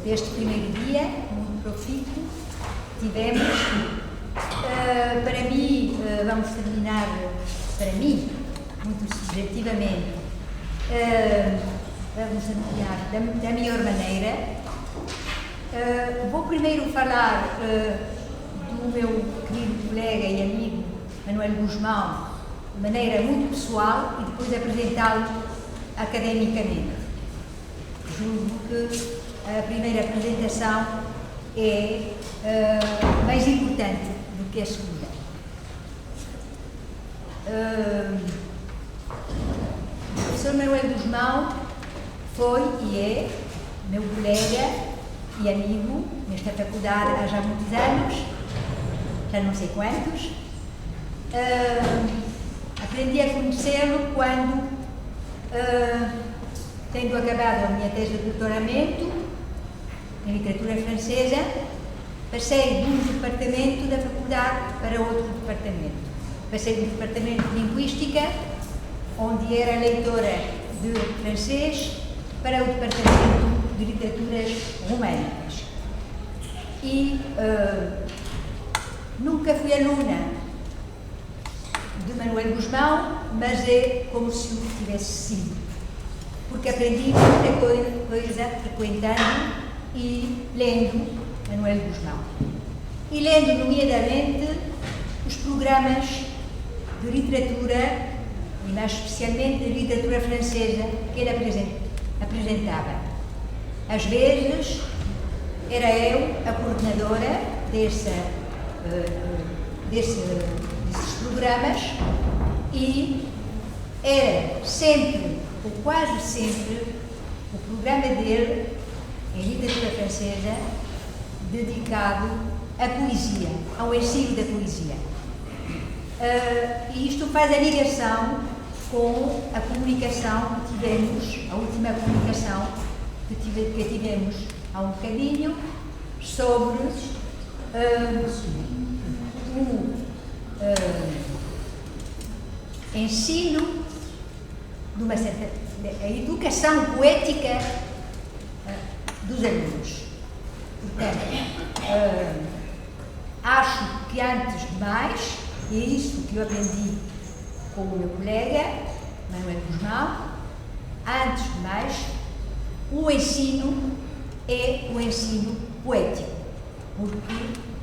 Deste primeiro dia, muito profícuo, tivemos, para mim, vamos terminar, para mim, muito subjetivamente, vamos terminar da melhor maneira. Vou primeiro falar do meu querido colega e amigo Manuel Guzmão, de maneira muito pessoal, e depois apresentá-lo academicamente. Julgo que a primeira apresentação é mais importante do que a segunda. O professor Manuel Guzmão foi e é meu colega e amigo nesta faculdade há já muitos anos, já não sei quantos. Aprendi a conhecê-lo quando, tendo acabado a minha tese de doutoramento em literatura francesa, passei de um departamento da faculdade para outro departamento. Passei do departamento de linguística, onde era leitora de francês, para o departamento de literaturas românicas. E nunca fui aluna de Manuel Guzmão, mas é como se o tivesse sido, porque aprendi muita coisa frequentando e lendo Manuel Guzmão. E lendo, nomeadamente, os programas de literatura, e mais especialmente de literatura francesa, que ele apresentava. Às vezes, era eu a coordenadora desses programas e era sempre, ou quase sempre, o programa dele, em literatura francesa, dedicado à poesia, ao ensino da poesia. E isto faz a ligação com a comunicação que tivemos, a última comunicação que tivemos há um bocadinho, sobre o ensino de uma certa, a educação poética dos alunos. Portanto, acho que antes de mais, e é isso que eu aprendi com o meu colega Manuel Guzmão, antes de mais, o ensino é o ensino poético, porque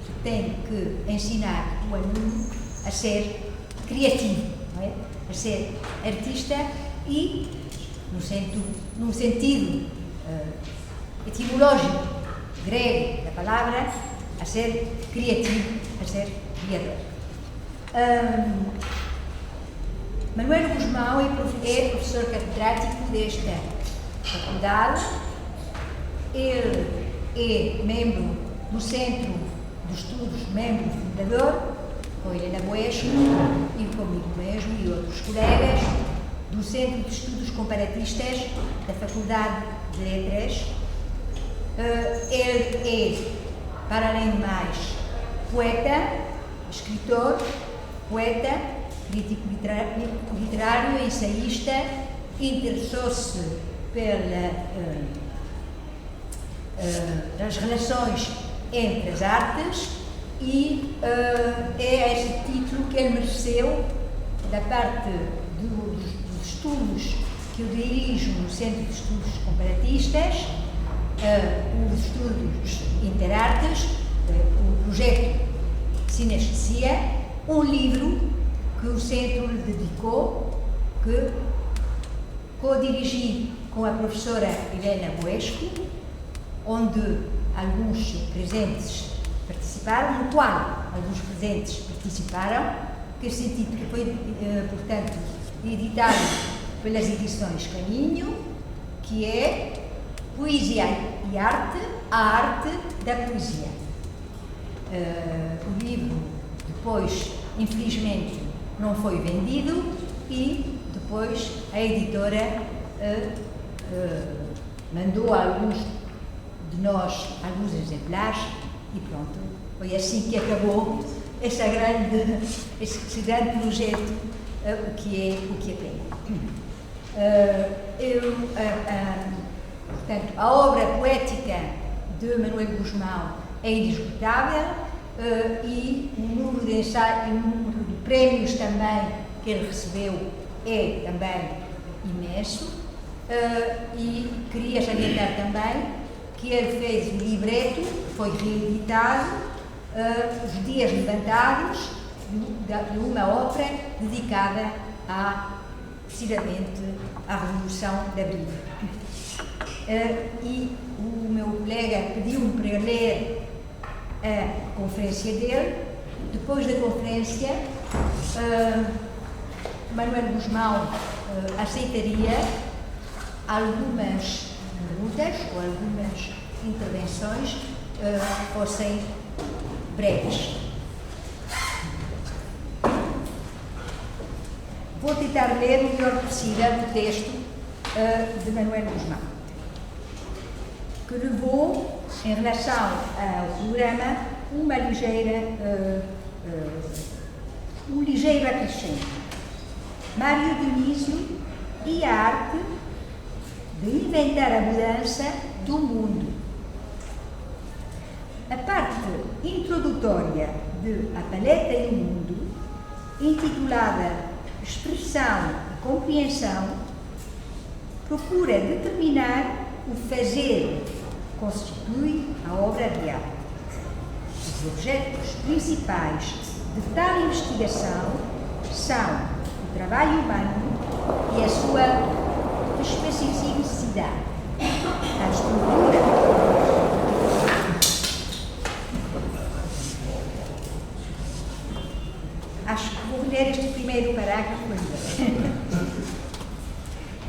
se tem que ensinar o aluno a ser criativo, não é? A ser artista e, num sentido etimológico grego da palavra, a ser criativo, a ser criador. Manuel Guzmão é professor catedrático desta faculdade. Ele é membro do Centro de Estudos, membro fundador, com Helena Buesco e comigo mesmo e outros colegas, do Centro de Estudos Comparatistas da Faculdade de Letras. Ele é, para além de mais, poeta, escritor, poeta, crítico literário, ensaísta, interessou-se pelas relações entre as artes e é esse título que ele mereceu da parte dos estudos que eu dirijo no Centro de Estudos Comparatistas, os estudos interartes, o projeto Sinestesia, um livro que o Centro lhe dedicou, que co-dirigi com a professora Helena Buesco, onde alguns presentes participaram, no qual alguns presentes participaram, que esse título foi, portanto, editado pelas edições Caminho, que é Poesia e Arte, a arte da poesia. O livro, depois, infelizmente, não foi vendido e depois a editora mandou a alguns de nós alguns exemplares e pronto, foi assim que acabou esse grande projeto, o que é tem. Portanto, a obra poética de Manuel Gusmão é indiscutível e o número de ensaios, o número de prémios também que ele recebeu é também imenso. E queria salientar também que ele fez o libreto, que foi reeditado, Os Dias Levantados, de uma ópera dedicada precisamente à Revolução de Abril. E o meu colega pediu-me para ler a conferência dele. Depois da conferência, Manuel Gusmão aceitaria algumas perguntas ou algumas intervenções fossem breves. Vou tentar ler o melhor possível o texto de Manuel Gusmão, que levou, em relação ao programa, um ligeiro acrescento. Mário Dionísio e a arte de inventar a mudança do mundo. A parte introdutória de A Paleta e o Mundo, intitulada Expressão e Compreensão, procura determinar o fazer que constitui a obra de arte. Os objetos principais de tal investigação são o trabalho humano e a sua especificidade, a estrutura. Acho que vou ler este primeiro parágrafo ainda.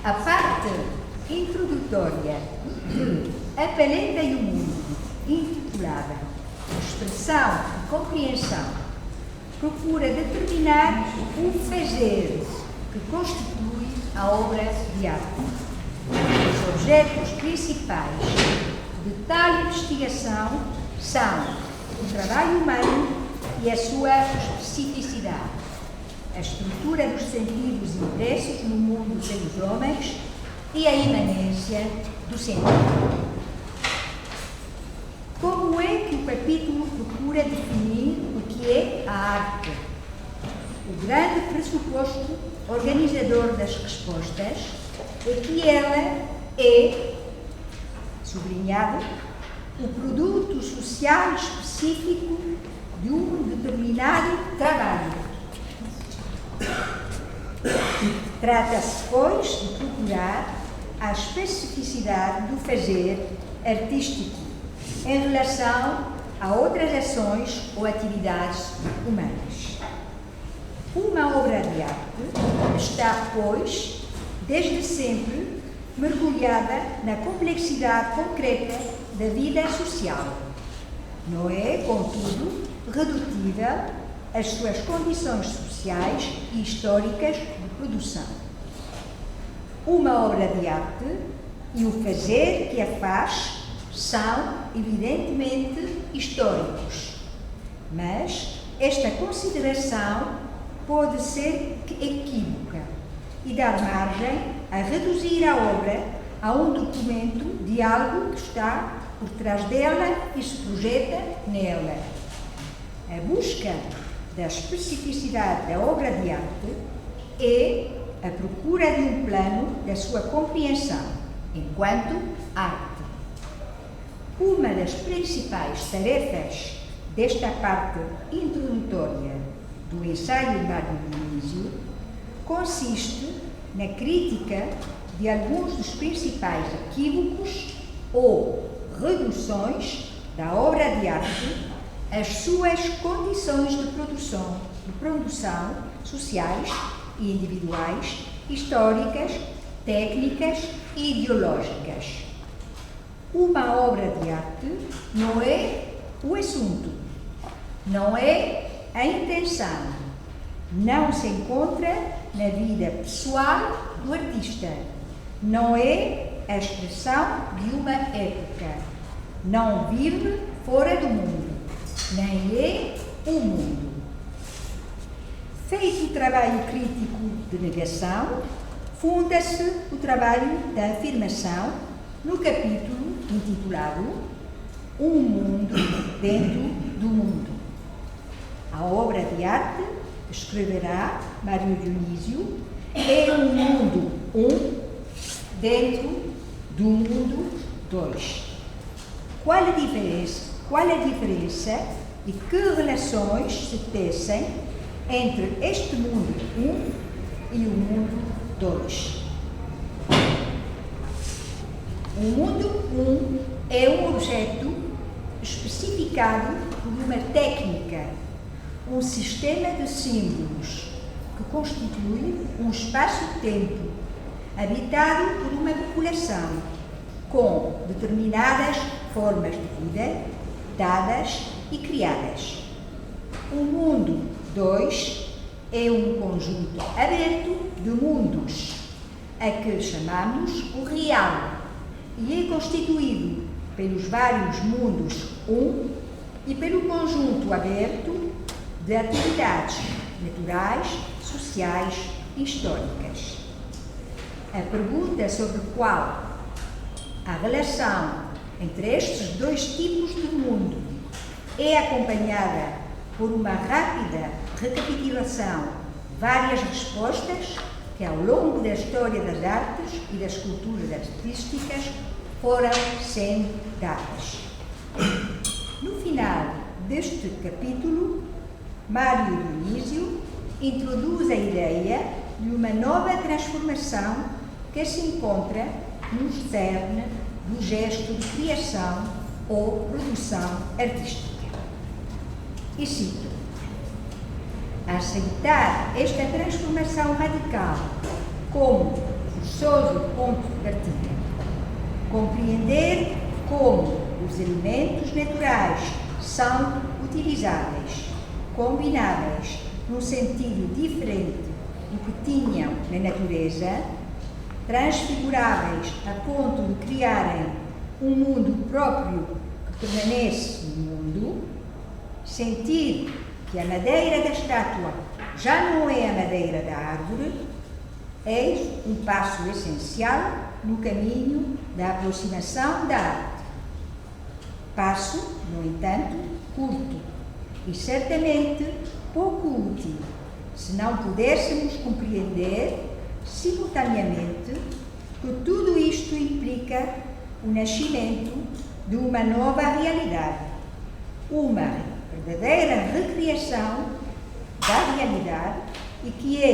A parte introdutória de A Paleta e o Mundo, intitulada Expressão e Compreensão, procura determinar o fazer que constitui a obra de arte. Os objetos principais de tal investigação são o trabalho humano e a sua especificidade, a estrutura dos sentidos impressos no mundo pelos homens e a imanência do sentido. Como é que o capítulo procura definir o que é a arte? O grande pressuposto organizador das respostas é que ela é, sublinhado, o produto social específico de um determinado trabalho. Trata-se, pois, de procurar a especificidade do fazer artístico em relação a outras ações ou atividades humanas. Uma obra de arte está, pois, desde sempre mergulhada na complexidade concreta da vida social. Não é, contudo, redutível às suas condições sociais e históricas de produção. Uma obra de arte e o fazer que a faz são, evidentemente, históricos, mas esta consideração pode ser equívoca e dar margem a reduzir a obra a um documento de algo que está por trás dela e se projeta nela. A busca da especificidade da obra de arte é a procura de um plano da sua compreensão enquanto arte. Uma das principais tarefas desta parte introdutória do ensaio de Mário Dionísio consiste na crítica de alguns dos principais equívocos ou reduções da obra de arte às suas condições de produção sociais e individuais, históricas, técnicas e ideológicas. Uma obra de arte não é o assunto, não é a intenção, não se encontra na vida pessoal do artista, não é a expressão de uma época, não vive fora do mundo, nem é o mundo. Feito o trabalho crítico de negação, funda-se o trabalho da afirmação no capítulo intitulado Um Mundo Dentro do Mundo. A obra de arte que escreverá Mário Dionísio é um mundo dentro do mundo 2. Qual a diferença e que relações se tecem entre este mundo 1 e o mundo 2? O mundo 1 é um objeto especificado por uma técnica, um sistema de símbolos que constitui um espaço-tempo habitado por uma população com determinadas formas de vida dadas e criadas. O mundo 2 é um conjunto aberto de mundos, a que chamamos o real, e é constituído pelos vários mundos 1 e pelo conjunto aberto de atividades naturais, sociais e históricas. A pergunta sobre qual a relação entre estes dois tipos de mundo é acompanhada por uma rápida recapitulação de várias respostas que, ao longo da história das artes e das culturas artísticas, foram sendo dadas. No final deste capítulo, Mário Dionísio introduz a ideia de uma nova transformação que se encontra no cerne do gesto de criação ou produção artística. E cito: aceitar esta transformação radical como forçoso ponto de partida, compreender como os elementos naturais são utilizáveis, combináveis num sentido diferente do que tinham na natureza, transfiguráveis a ponto de criarem um mundo próprio que permanece no mundo, sentir que a madeira da estátua já não é a madeira da árvore, eis um passo essencial no caminho da aproximação da arte. Passo, no entanto, curto e certamente pouco útil, se não pudéssemos compreender simultaneamente que tudo isto implica o nascimento de uma nova realidade, uma verdadeira recriação da realidade e que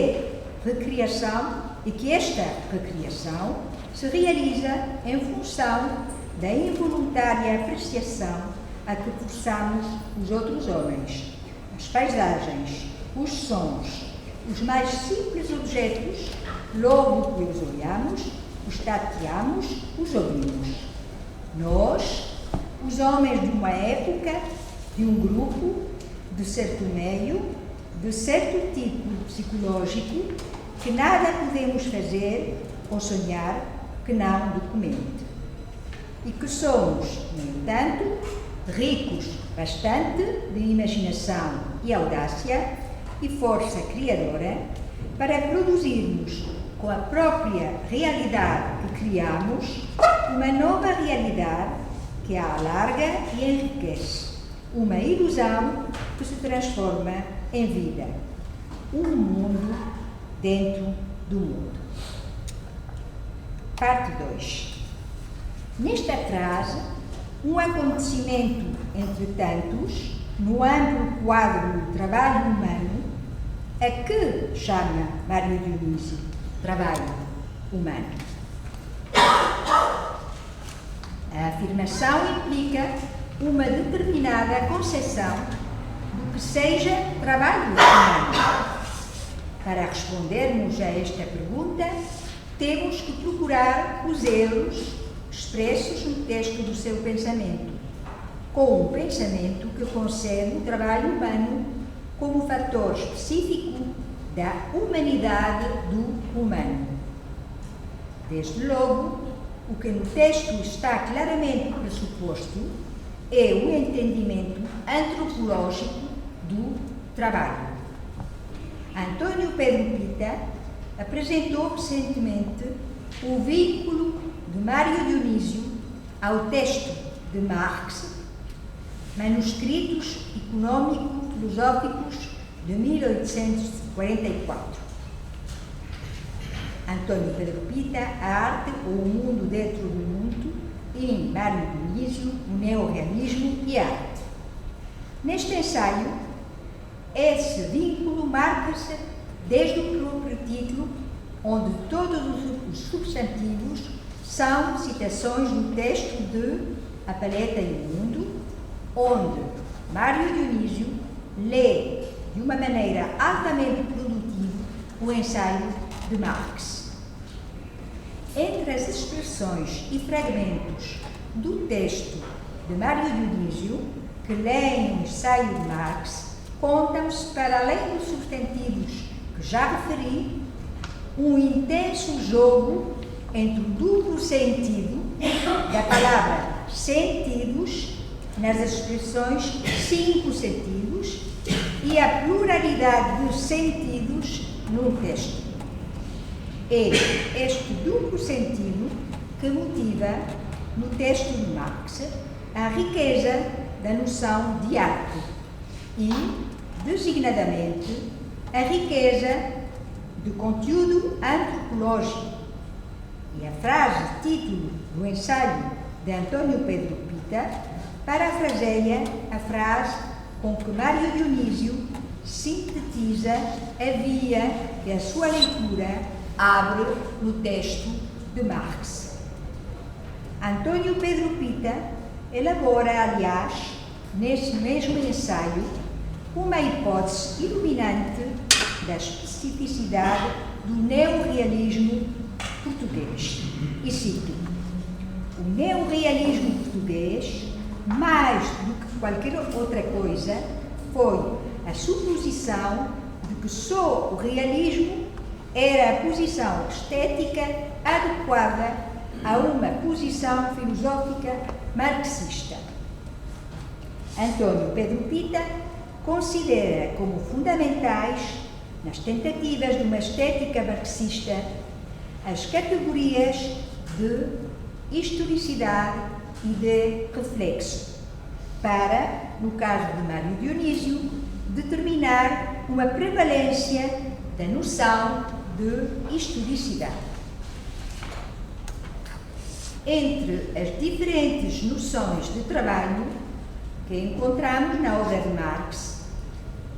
esta recriação se realiza em função da involuntária apreciação a que forçamos os outros homens, as paisagens, os sons, os mais simples objetos, logo que os olhamos, os tateamos, os ouvimos. Nós, os homens de uma época, de um grupo, de certo meio, de certo tipo psicológico, que nada podemos fazer ou sonhar que não documente. E que somos, no entanto, ricos bastante de imaginação e audácia e força criadora para produzirmos, com a própria realidade que criamos, uma nova realidade que a alarga e enriquece, uma ilusão que se transforma em vida, um mundo dentro do mundo. Parte 2. Nesta frase, um acontecimento entre tantos, no amplo quadro do trabalho humano, a que chama Mário Dionísio trabalho humano. A afirmação implica uma determinada concepção do que seja trabalho humano. Para respondermos a esta pergunta, temos que procurar os erros expressos no texto do seu pensamento, com um pensamento que concebe o trabalho humano como fator específico da humanidade do humano. Desde logo, o que no texto está claramente pressuposto é o entendimento antropológico do trabalho. António Pedro Pita apresentou recentemente o vínculo de Mário Dionísio ao texto de Marx, Manuscritos Econômico-Filosóficos de 1844. António Pedro Pita, A Arte ou o Mundo dentro do Mundo, e Mário Dionísio, o Neorrealismo e a Arte. Neste ensaio, esse vínculo marca-se desde o próprio título, onde todos os substantivos são citações do texto de A Paleta e o Mundo, onde Mário Dionísio lê de uma maneira altamente produtiva o ensaio de Marx. Entre as expressões e fragmentos do texto de Mário Dionísio, que leem o ensaio de Marx, contam-se, para além dos substantivos que já referi, um intenso jogo entre o duplo sentido da palavra sentidos nas expressões 5 sentidos e a pluralidade dos sentidos num texto. É este duplo sentido que motiva, no texto de Marx, a riqueza da noção de arte e, designadamente, a riqueza do conteúdo antropológico. E a frase título do ensaio de António Pedro Pita parafraseia a frase com que Mário Dionísio sintetiza a via que a sua leitura abre no texto de Marx. António Pedro Pita elabora, aliás, nesse mesmo ensaio, uma hipótese iluminante da especificidade do neorrealismo português. E cito: o neorrealismo português, mais do que qualquer outra coisa, foi a suposição de que só o realismo era a posição estética adequada a uma posição filosófica marxista. António Pedro Pita considera como fundamentais, nas tentativas de uma estética marxista, as categorias de historicidade e de reflexo, para, no caso de Mário Dionísio, determinar uma prevalência da noção de historicidade. Entre as diferentes noções de trabalho que encontramos na obra de Marx,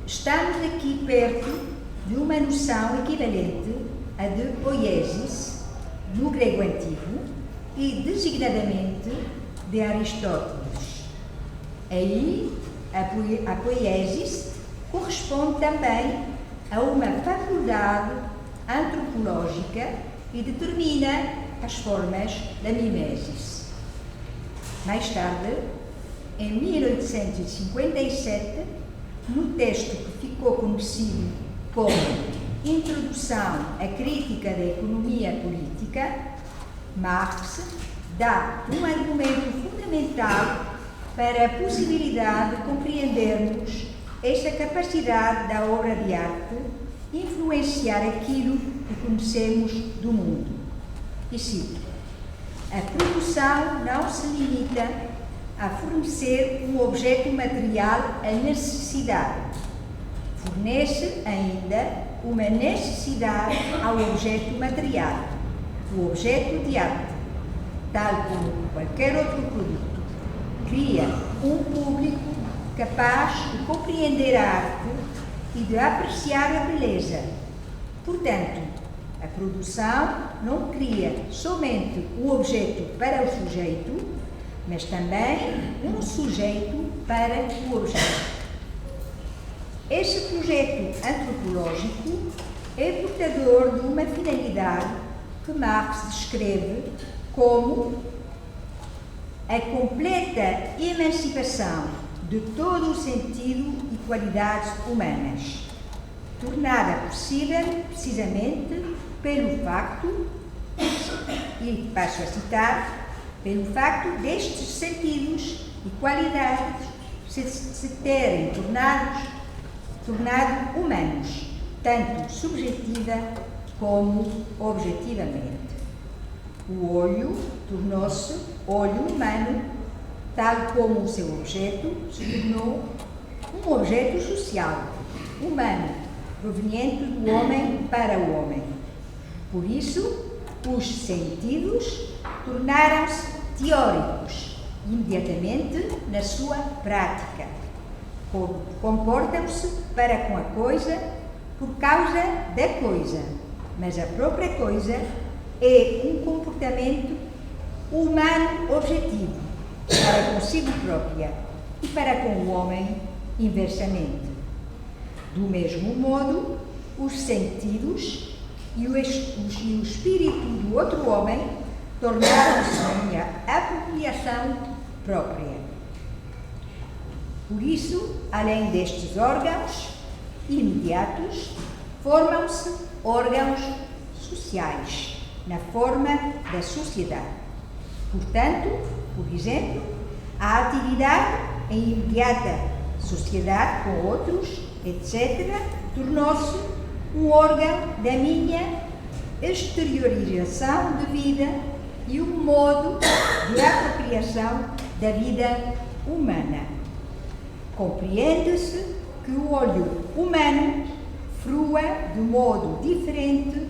estamos aqui perto de uma noção equivalente à de poiesis, no grego antigo, e designadamente de Aristóteles. Aí, a poiesis corresponde também a uma faculdade antropológica e determina as formas da mimesis. Mais tarde, em 1857, no texto que ficou conhecido como Introdução à Crítica da Economia Política, Marx dá um argumento fundamental para a possibilidade de compreendermos esta capacidade da obra de arte influenciar aquilo que conhecemos do mundo. E cito: a produção não se limita a fornecer um objeto material à necessidade, fornece ainda uma necessidade ao objeto material, o objeto de arte, tal como qualquer outro produto, cria um público capaz de compreender a arte e de apreciar a beleza. Portanto, a produção não cria somente um objeto para o sujeito, mas também um sujeito para o objeto. Este projeto antropológico é portador de uma finalidade que Marx descreve como a completa emancipação de todo o sentido e qualidades humanas, tornada possível precisamente pelo facto, e passo a citar, pelo facto destes sentidos e qualidades se terem tornado humanos, tanto subjetiva como objetivamente. O olho tornou-se olho humano, tal como o seu objeto se tornou um objeto social, humano, proveniente do homem para o homem. Por isso, os sentidos tornaram-se teóricos imediatamente na sua prática. Comportam-se para com a coisa por causa da coisa, mas a própria coisa é um comportamento humano objetivo para consigo própria e para com o homem inversamente. Do mesmo modo, os sentidos e o espírito do outro homem tornaram-se minha apropriação própria. Por isso, além destes órgãos imediatos, formam-se órgãos sociais, na forma da sociedade. Portanto, por exemplo, a atividade em imediata sociedade com outros, etc., tornou-se um órgão da minha exteriorização de vida e um modo de apropriação da vida humana. Compreende-se que o olho humano frua de modo diferente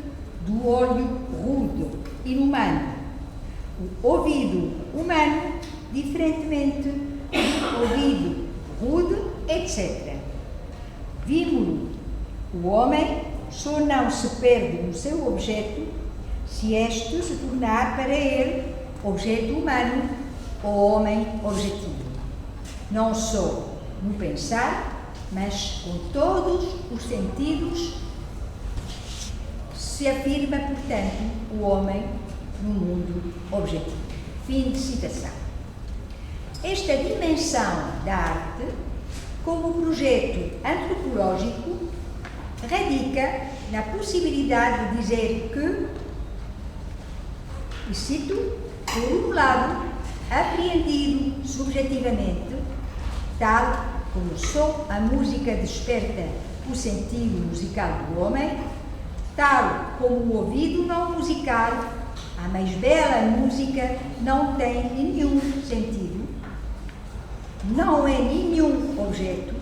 do olho rude, inumano. O ouvido humano, diferentemente do ouvido rude, etc. Vimos o homem só não se perde no seu objeto se este se tornar para ele objeto humano ou homem objetivo. Não só no pensar, mas com todos os sentidos se afirma, portanto, o homem no mundo objetivo. Fim de citação. Esta dimensão da arte, como projeto antropológico, radica na possibilidade de dizer que, e cito, por um lado, apreendido subjetivamente, tal como só a música desperta o sentido musical do homem, tal como o ouvido não musical, a mais bela música não tem nenhum sentido, não é nenhum objeto,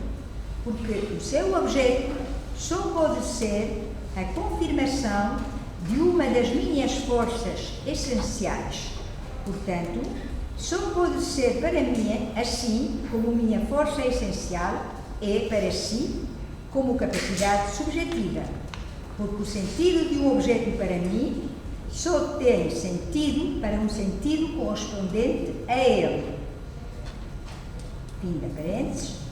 porque o seu objeto só pode ser a confirmação de uma das minhas forças essenciais. Portanto, só pode ser para mim assim como minha força essencial é para si como capacidade subjetiva, porque o sentido de um objeto para mim só tem sentido para um sentido correspondente a ele. Fim da parênteses.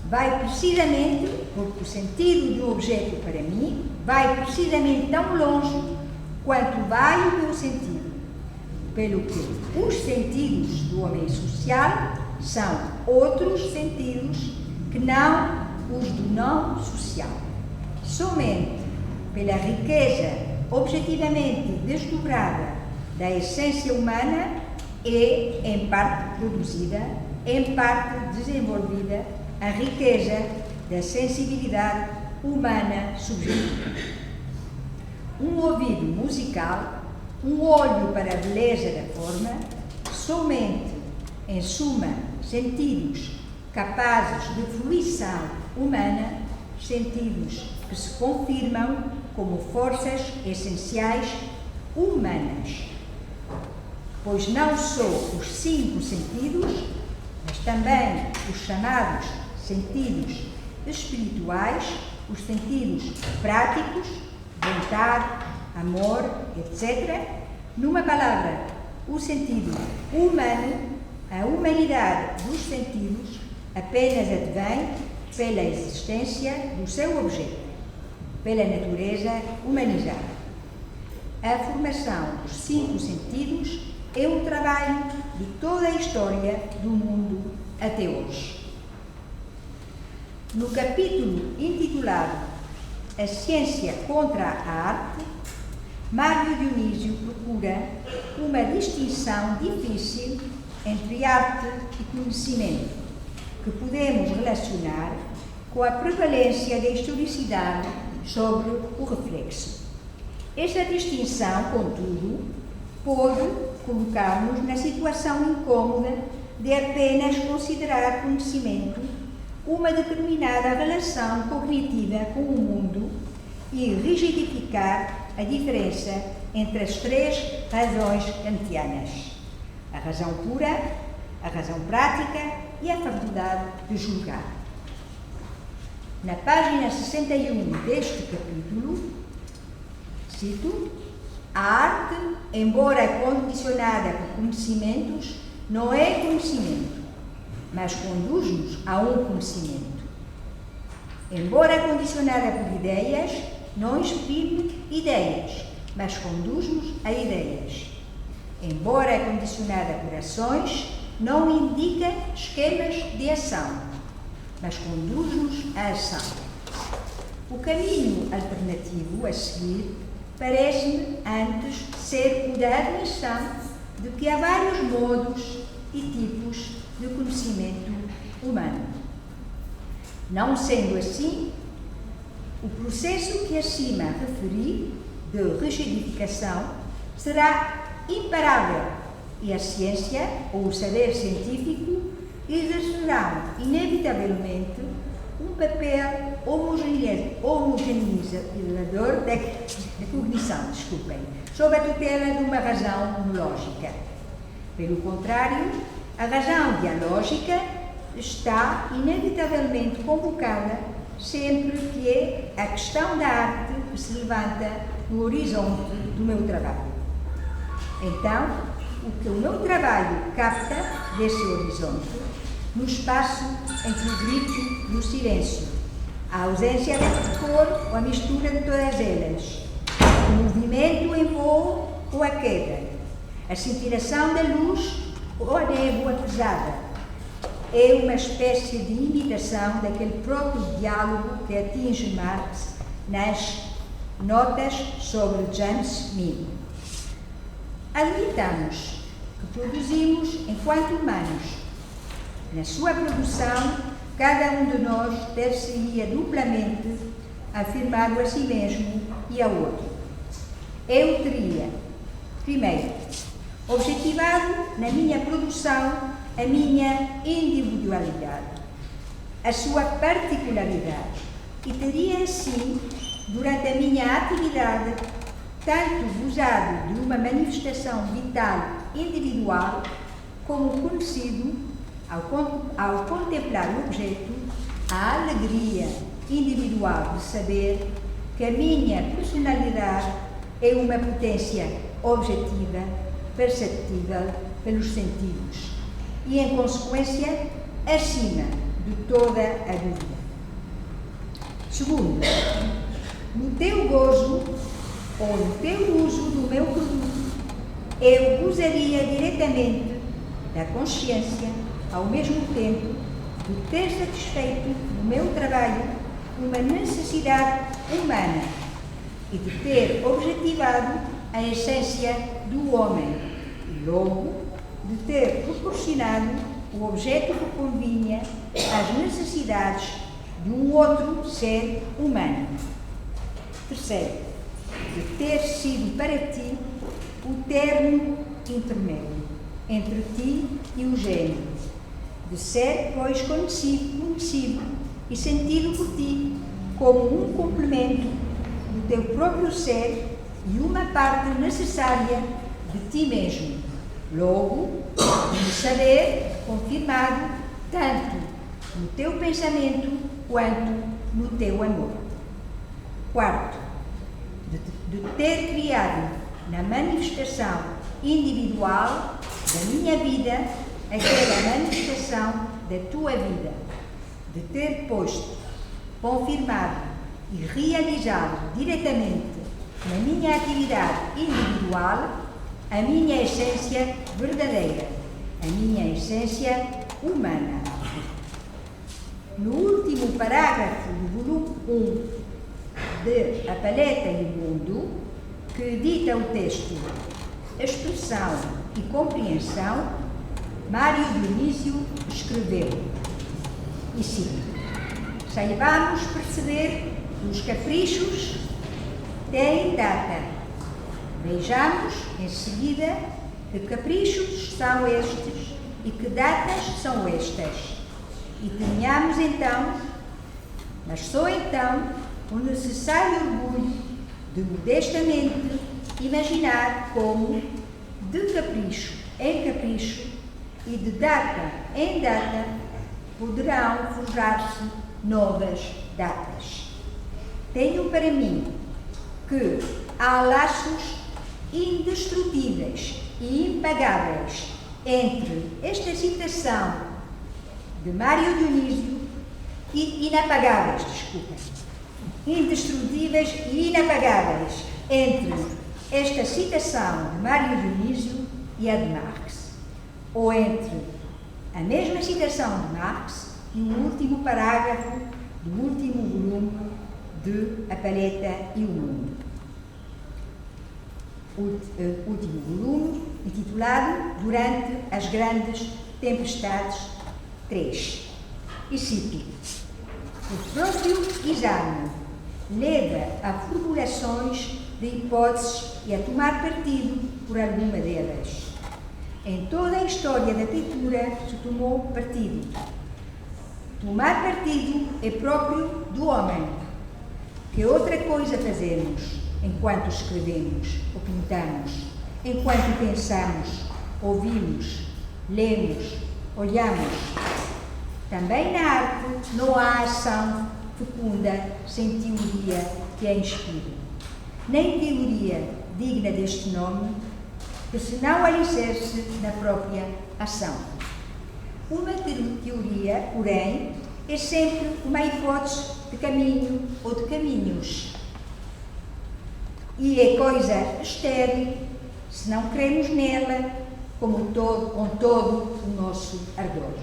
Vai precisamente, porque o sentido de um objeto para mim vai precisamente tão longe quanto vai o meu sentido, pelo que os sentidos do homem social são outros sentidos que não os do não social. Somente pela riqueza objetivamente desdobrada da essência humana é, em parte produzida, em parte desenvolvida, a riqueza da sensibilidade humana subjetiva. Um ouvido musical, um olho para a beleza da forma, somente, em suma, sentidos capazes de fruição humana, sentidos que se confirmam como forças essenciais humanas, pois não só os 5 sentidos, mas também os chamados sentidos espirituais, os sentidos práticos, vontade, amor, etc. Numa palavra, o sentido humano, a humanidade dos sentidos, apenas advém pela existência do seu objeto, pela natureza humanizada. A formação dos 5 sentidos é um trabalho de toda a história do mundo até hoje. No capítulo intitulado A Ciência contra a Arte, Mário Dionísio procura uma distinção difícil entre arte e conhecimento, que podemos relacionar com a prevalência da historicidade sobre o reflexo. Esta distinção, contudo, pode colocar-nos na situação incômoda de apenas considerar conhecimento uma determinada relação cognitiva com o mundo e rigidificar a diferença entre as três razões kantianas: a razão pura, a razão prática e a faculdade de julgar. Na página 61 deste capítulo, cito: a arte, embora condicionada por conhecimentos, não é conhecimento, mas conduz-nos a um conhecimento. Embora condicionada por ideias, não exprime ideias, mas conduz-nos a ideias. Embora condicionada por ações, não indica esquemas de ação, mas conduz-nos à ação. O caminho alternativo a seguir parece-me antes ser o da admissão de que há vários modos e tipos de conhecimento humano. Não sendo assim, o processo que acima referi de rigidificação será imparável e a ciência ou o saber científico exercerão inevitavelmente um papel homogeneizador da cognição, sob a tutela de uma razão lógica. Pelo contrário, a razão dialógica está inevitavelmente convocada sempre que é a questão da arte que se levanta no horizonte do meu trabalho. Então, o que o meu trabalho capta desse horizonte, no espaço entre o grito e o silêncio, a ausência de cor ou a mistura de todas elas, o movimento em voo ou a queda, a cintilação da luz ou a névoa pesada, é uma espécie de imitação daquele próprio diálogo que atinge Marx nas notas sobre James Mill. Admitamos que produzimos enquanto humanos. Na sua produção, cada um de nós ter-se-ia duplamente afirmado a si mesmo e ao outro. Eu teria, primeiro, objetivado na minha produção a minha individualidade, a sua particularidade, e teria assim, durante a minha atividade, tanto gozado de uma manifestação vital individual, como conhecido, ao contemplar o objeto, a alegria individual de saber que a minha personalidade é uma potência objetiva, perceptível pelos sentidos e, em consequência, acima de toda a dúvida. Segundo, no teu gozo ou no teu uso do meu produto, eu gozaria diretamente da consciência, ao mesmo tempo de ter satisfeito no meu trabalho uma necessidade humana e de ter objetivado a essência do homem e, logo, de ter proporcionado o objeto que convinha às necessidades de um outro ser humano. Terceiro, de ter sido para ti o termo intermédio entre ti e o gênero, de ser, pois, conhecido e sentido por ti como um complemento do teu próprio ser e uma parte necessária de ti mesmo. Logo, de saber confirmado tanto no teu pensamento quanto no teu amor. Quarto, de ter criado na manifestação individual da minha vida aquela manifestação da tua vida, de ter posto, confirmado e realizado diretamente na minha atividade individual a minha essência verdadeira, a minha essência humana. No último parágrafo do volume 1 de A Paleta e o Mundo, que dita o texto Expressão e Compreensão, Mário Dionísio escreveu, e cito: saibamos perceber que os caprichos têm data, Vejamos, em seguida, que caprichos são estes e que datas são estas. E tenhamos então, mas só então, o necessário orgulho de modestamente imaginar como, de capricho em capricho e de data em data, poderão forjar-se novas datas. Tenho para mim que há laços indestrutíveis e impagáveis entre esta citação de Mário Dionísio e inapagáveis, desculpem, indestrutíveis e inapagáveis entre esta citação de Mário Dionísio e a de Marx, ou entre a mesma citação de Marx e o último parágrafo do último volume de A Paleta e o Mundo. Último volume, intitulado Durante as Grandes Tempestades 3. E cito: o próprio exame leva a formulações de hipóteses e a tomar partido por alguma delas. Em toda a história da pintura se tomou partido. Tomar partido é próprio do homem. Que outra coisa fazemos enquanto escrevemos ou pintamos, enquanto pensamos, ouvimos, lemos, olhamos? Também na arte não há ação fecunda sem teoria que a inspire, nem teoria digna deste nome, que se não alicerce na própria ação. Uma teoria, porém, é sempre uma hipótese de caminho ou de caminhos. E é coisa estéril se não cremos nela com todo o nosso ardor.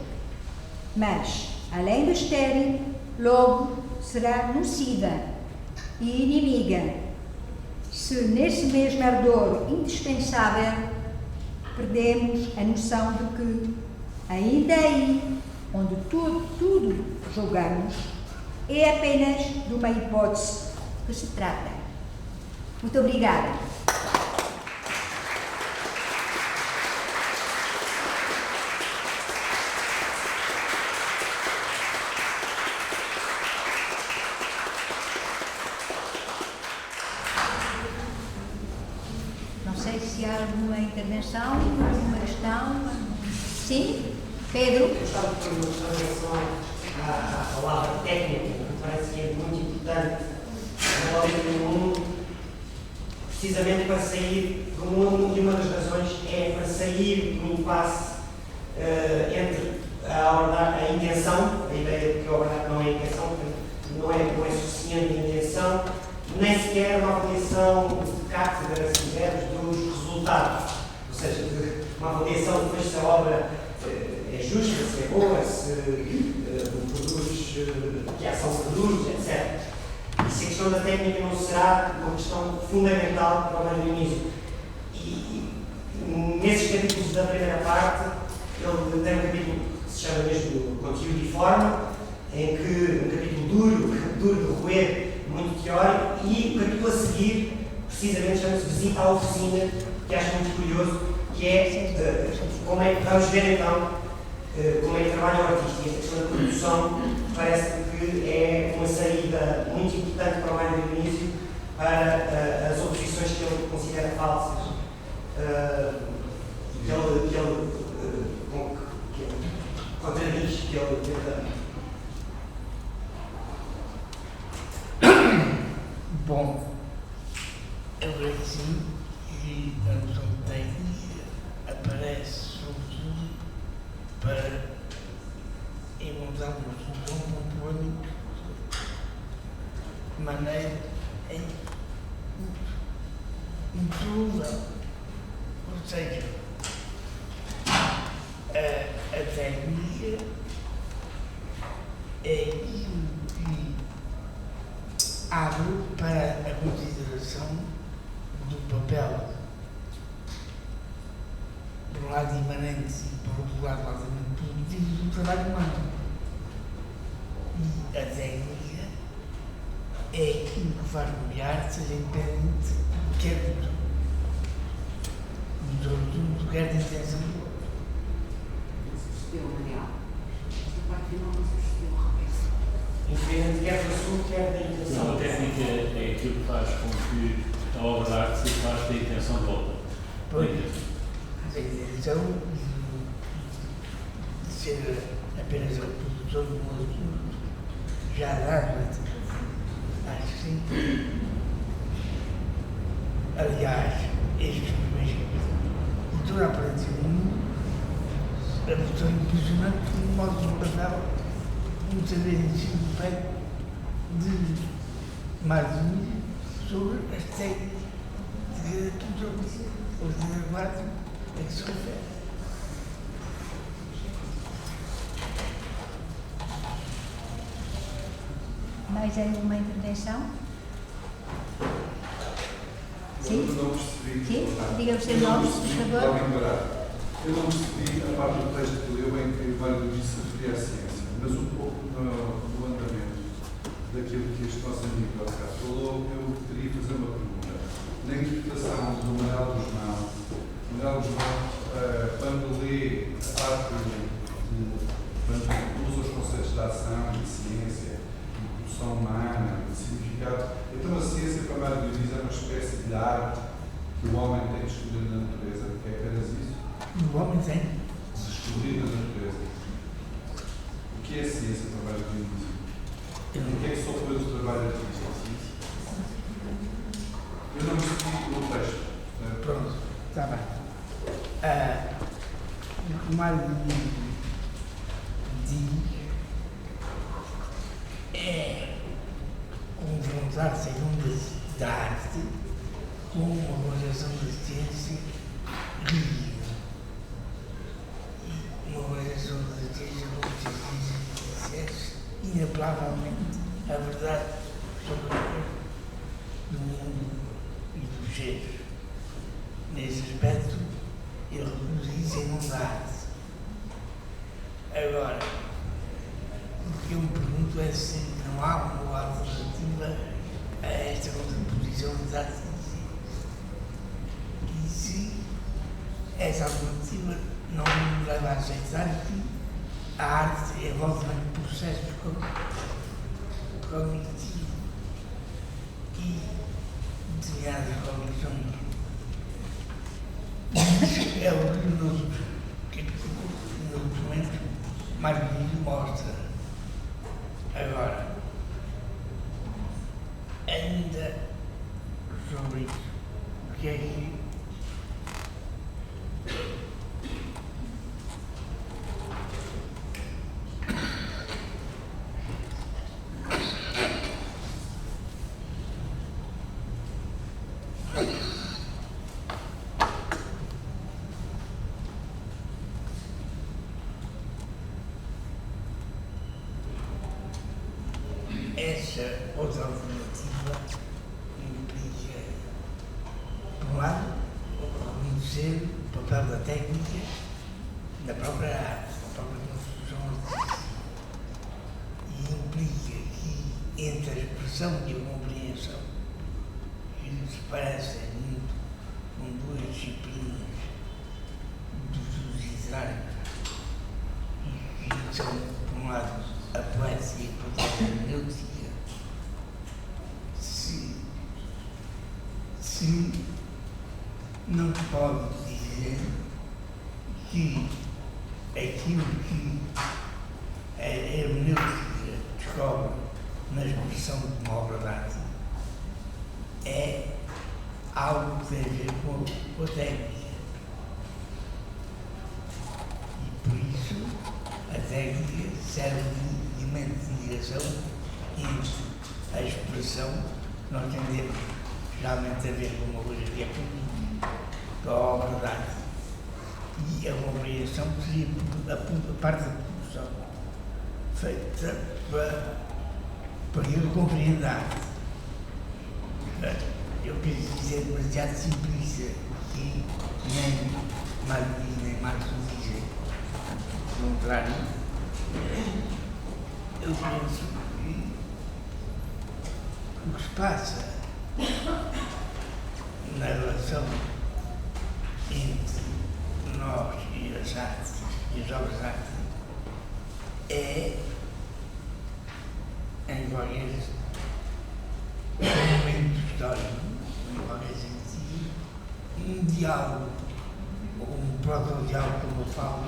Mas, além do estéril, logo será nociva e inimiga, se nesse mesmo ardor indispensável perdemos a noção de que, ainda aí, onde tudo julgamos, é apenas de uma hipótese que se trata. Muito obrigada. Não sei se há alguma intervenção, alguma questão. Sim? Pedro? Eu gostava de perguntar em relação à palavra técnica, que parece que é muito importante na ordem do mundo, precisamente para sair do mundo, e uma das razões é para sair do impasse entre a intenção, a ideia de que a obra não é intenção, não é suficiente a intenção, nem sequer uma avaliação de cátedra, se quiseres, dos resultados. Ou seja, uma avaliação depois se a obra é justa, se é boa, se produz, que ação se produz, etc. E se a questão da técnica não será uma questão fundamental para o Mário Dionísio. E nesses capítulos da primeira parte, ele tem um capítulo que se chama mesmo Conteúdo e Forma, em que um capítulo duro de roer, muito teórico, e o capítulo a seguir, precisamente, chama-se Visita à Oficina, que acho muito curioso, que é como é que vamos ver então como é que trabalha o artista. E esta questão da produção parece que é uma saída muito importante para o Mário Dionísio para as oposições que ele considera falsas, que ele contradiz, que ele tenta. Bom, eu agradeci e a noção técnica aparece sobretudo para encontrar uma solução para um problema de maneira impossível. Ou seja, a técnica é aquilo que abre para a consideração do papel, por um lado imanente e por outro lado altamente produtivo do trabalho humano. E a técnica é aquilo que faz com que a arte seja independente de qualquer coisa. tudo quer de intenção. Percebeu, Manuel? Esta parte final não se percebeu, Roberto. Independente quer do assunto, quer da intenção. Não, a técnica é aquilo que faz com que a obra de arte se faz da intenção de volta. Pois, a intenção de ser apenas a produção de um assunto já dá, acho que sim. Aliás, estes primeiros capítulos, toda a aparência do mundo, a pessoa impressionante de modo desbravado, um saber em si do pé de mais sobre as técnicas de cada pessoa, ou de guarda, é que se refere. Mais alguma intervenção? Sim? Eu não percebi. Sim? Diga o seu nome, por favor. Eu não percebi a parte do texto que leu em que Mário Luís se referia à ciência, mas um pouco no andamento daquilo que este nosso amigo cá falou, eu queria fazer uma pergunta. Na interpretação do Manuel Guzmão, quando lê a parte quando usa os conceitos de ação, de ciência, de produção humana, de significado, então a ciência, para Mário Luís, é uma espécie de arte que o homem tem de descobrir na natureza, que é apenas isso? O homem tem. De descobrir na natureza. O que é ciência para Mário Luís? O que é que só depois do trabalho artístico? Eu não percebi o texto. Pronto, está bem. O que Mário diz é confrontar-se em um da arte com uma concepção da ciência rígida. E uma concepção da ciência como se dissesse inapelavelmente a verdade sobre a coisa do mundo e dos seres. Nesse aspecto, eu reduz isso em um da arte. Agora, o que eu me pergunto é se não há uma alternativa a esta contraposição de arte e ciência. E se essa alternativa não me leva a aceitar que a arte envolve um processo cognitivo e determinadas cognições. Isso é o que no documento mais bonito mostra. Agora, ainda sobre isso, o que é que essa outra alternativa implica, por um lado, reconhecer o papel da técnica na própria arte, na própria construção artística. E implica que entre a expressão e a compreensão, que se parecem muito com duas disciplinas dos literários, que são, por um lado, a poesia e a hermenêutica, se não se pode dizer que aquilo que a hermenêutica descobre na expressão de uma obra de arte é algo que tem a ver com a técnica. E por isso a técnica serve de elemento de ligação entre a expressão que nós tendemos realmente a ver com uma coisa que é política, da obra de arte, e a compreensão que seria a parte da produção feita para eu compreender a arte. Eu quis dizer demasiado simplista e nem Marx nem Marx dizem o contrário. Eu penso que o que se passa na relação entre nós e as artes e as obras de arte é, em qualquer momento histórico, em qualquer sentido, um diálogo, ou um proto-diálogo, como eu falo,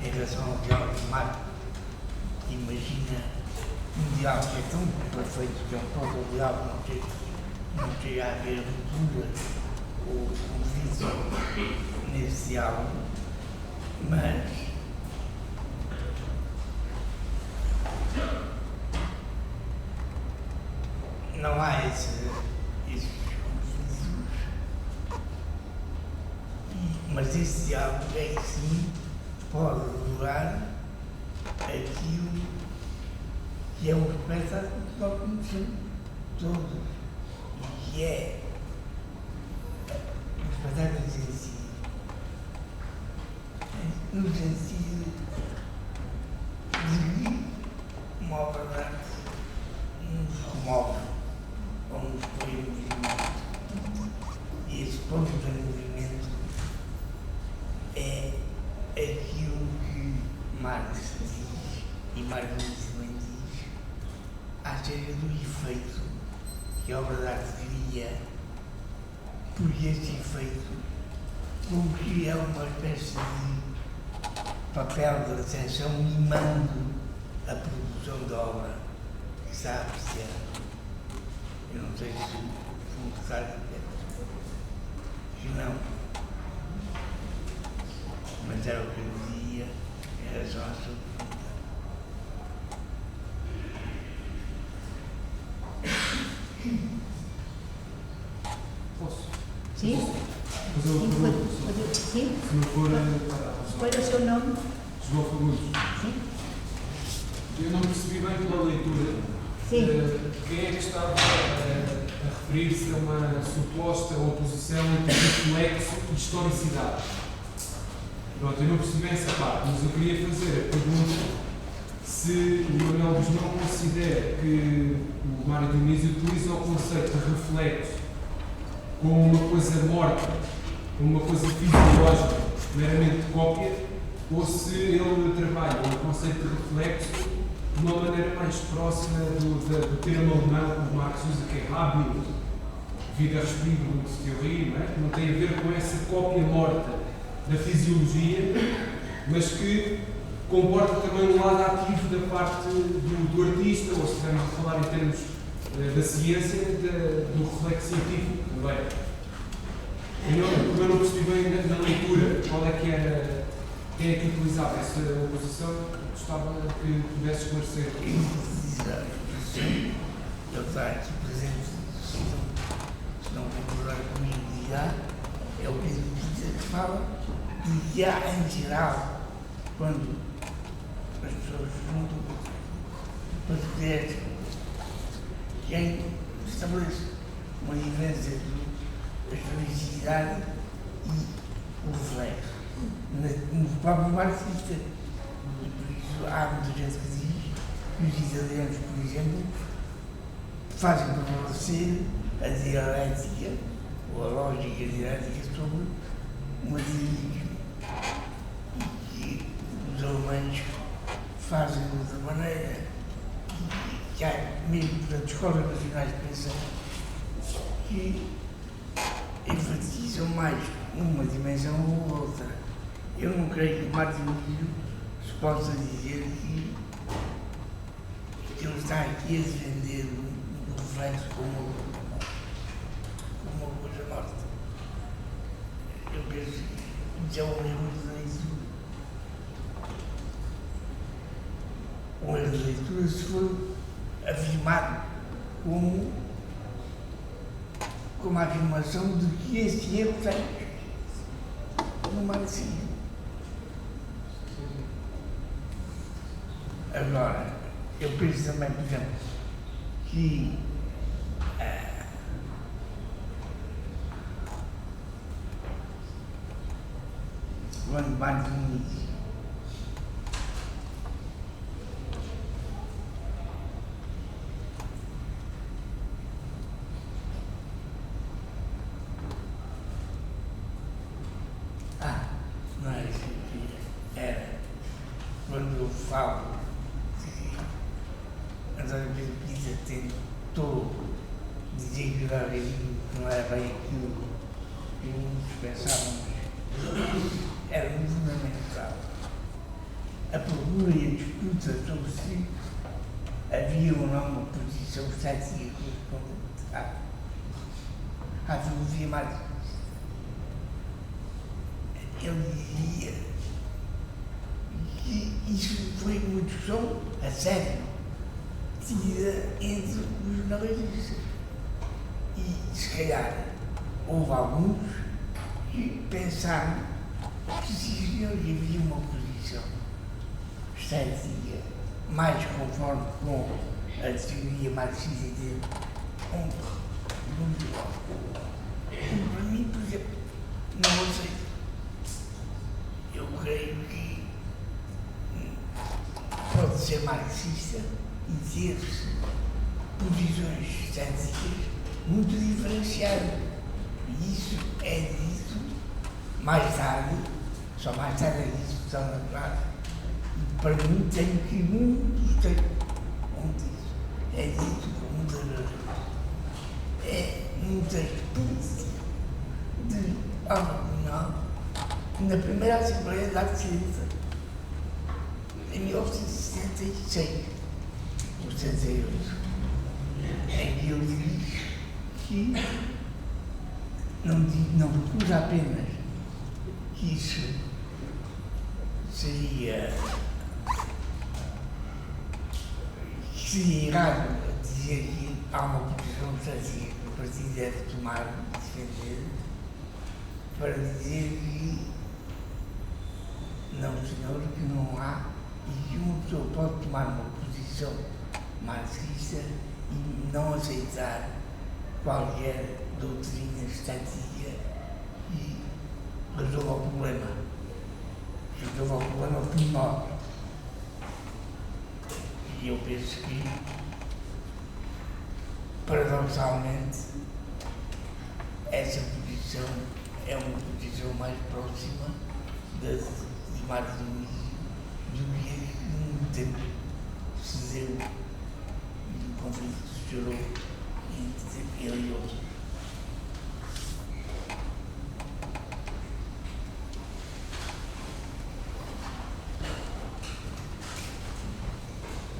em relação ao diálogo de Marco. Imagina um diálogo que é tão perfeito, que é um proto-diálogo, não chega a haver ruptura ou conflito nesse diálogo, mas não há esses conflitos, mas esse diálogo é que sim pode durar aquilo que é um espetáculo que nós conhecemos todos, e que é um espetáculo em si, no sentido de que uma obra de arte nos comove ou nos põe em movimento. E esse ponto de movimento é aquilo que Marx diz, e Marx também diz, acerca do efeito que a obra de arte cria, porque esse efeito cria uma espécie de papel de recepção mimando a produção da obra que está a apreciar. Eu não sei se vou gostar de ver. Se não, mas era o que eu dizia em relação à sua pergunta. Posso? Sim? Fazer uma pergunta? Sim? Se não for. Qual é o seu nome? João Fagundes. Sim? Eu não percebi bem pela leitura. Sim. Quem é que estava a referir-se a uma suposta oposição entre reflexo e historicidade? Pronto, eu não percebi essa parte, mas eu queria fazer a pergunta se o Manuel Guzmão considera que o Mário Dionísio utiliza o conceito de reflexo como uma coisa morta, como uma coisa fisiológica, meramente de cópia, ou se ele trabalha o conceito de reflexo de uma maneira mais próxima do termo alemão que o Marx usa, que é hábil, vida respiro de teoria, não é? Que não tem a ver com essa cópia morta da fisiologia, mas que comporta também um lado ativo da parte do artista, ou se estivermos a falar em termos da ciência, do reflexo científico também. Eu não percebi bem na leitura qual é que era, quem é que utilizava essa oposição. Gostava que pudesse esclarecer. Ele está aqui presente, se não concordar comigo, dirá, é o Pedro Pita que fala, e que há em geral, quando as pessoas juntam para poder quem estabelece uma diferença entre a historicidade e o reflexo. No próprio marxista, e por isso há muita gente que diz que os italianos, por exemplo, fazem prevalecer a dialética ou a lógica dialética sobre o materialismo, e que os alemães fazem de outra maneira, que há mesmo, portanto, escolas nacionais de pensamento que enfatizam mais uma dimensão ou outra. Eu não creio que o Martin Lutero se possa dizer que ele está aqui a defender o reflexo como uma coisa morta. Eu penso que isso é um erro de leitura. Um erro de leitura se for afirmado como a afirmação de que esse erro tem no marxismo. Agora, eu penso também, por exemplo, que quando Marx diz eu falo que António Pedro Pisa tentou dizer que não era bem aquilo que muitos pensávamos, era muito fundamental. A procura e a disputa sobre se havia ou não uma posição estática correspondente à filosofia marxista. Ele dizia que isso foi uma discussão a sério, tida entre os jornalistas. E, se calhar, houve alguns que pensaram que se havia uma posição estética mais conforme com a teoria marxista de para mim, por exemplo, não aceito. Eu creio que pode ser marxista e ter-se posições estéticas muito diferenciadas. E isso é dito mais tarde, só mais tarde é discussão na classe. E para mim tem que muitos textos onde isso é dito com muitas razões. É um texto político de Alma na primeira Assembleia da Ciência, em 1976 ou 78, em que ele diz que não recusa apenas que isso seria errado dizer que há uma posição estática que o partido deve tomar e defender, para dizer que não, senhor, que não há e que uma pessoa pode tomar uma posição marxista e não aceitar qualquer doutrina estática e resolva o problema. Resolva o problema por nós. E eu penso que, paradoxalmente, essa posição é uma posição mais próxima de marxismo do que muito tempo se deu e o conflito se gerou entre ele e outros.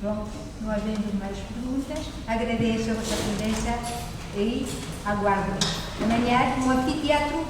Pronto, não havendo mais perguntas, agradeço a vossa presença e aguardo amanhã no anfiteatro